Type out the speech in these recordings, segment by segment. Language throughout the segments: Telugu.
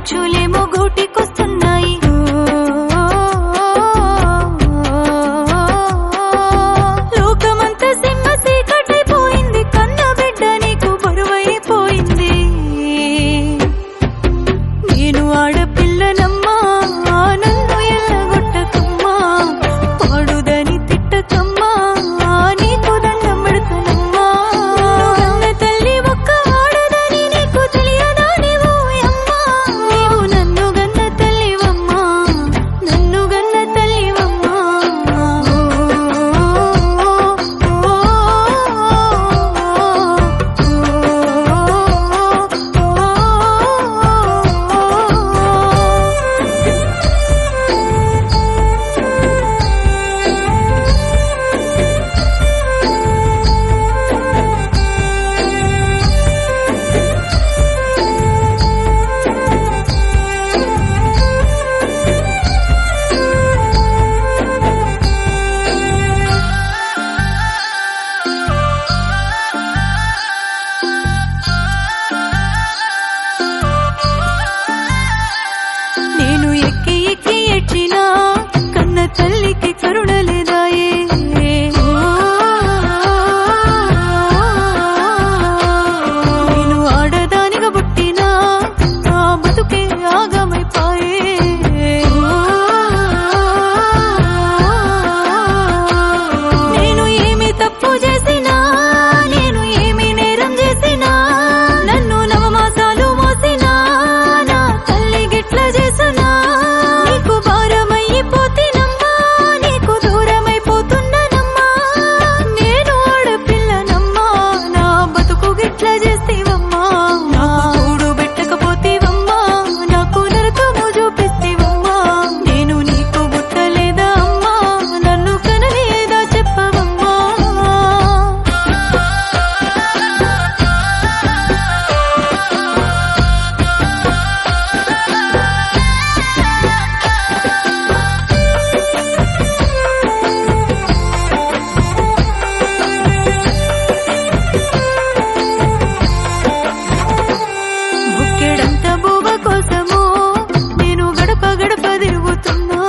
అచ్చులేమో గూటికొస్తున్నాయి. లోకమంతా సింహ చీకటైపోయింది, కన్న బిడ్డ నీకు బరువైపోయింది. నేను ఆడపిల్లనమ్మా, నన్ను ఎల్లగొట్టకమ్మా, పాడుదని తిట్టకమ్మా, నీకు దండం పెడతానమ్మా. కన్న తల్లి ఒక్క ఆడదని నీకు తెలియదా నీవు అమ్మా? నీవు నన్ను గన్న తల్లివమ్మా, నన్ను గన్న తల్లివమ్మా. నేను ఎక్కి ఎక్కి ఏడ్చినా కన్న తల్లికి కరుణ లేదాయే. నేను ఆడదానిగా పుట్టినా ఆ బతుకే ఆగమైపాయే. నేను ఏమి తప్పు చేసినా, నేను ఏమి నేరం చేసినా, నన్ను నవమాసాలు మోసినా నా తల్లి గిట్ల చేసినా. నీకు భారమైపోతినమ్మా, నీకు దూరమైపోతున్నానమ్మా. నేను ఆడపిల్లనమ్మా, నా బతుకు గిట్ల చేస్తేవమ్మా. నాకు కూడు పెట్టకపోతేవమ్మా, నాకు నరకము చూపిస్తేవమ్మా. నేను నీకు పుట్టలేదా అమ్మా, నన్ను కనలేదా చెప్పవమ్మా. బుక్కెడంత బువ్వ కోసము నేను గడప గడప తిరుగుతున్నా.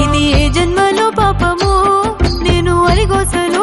ఇది ఏ జన్మలో పాపము, నేను అరిగోసలో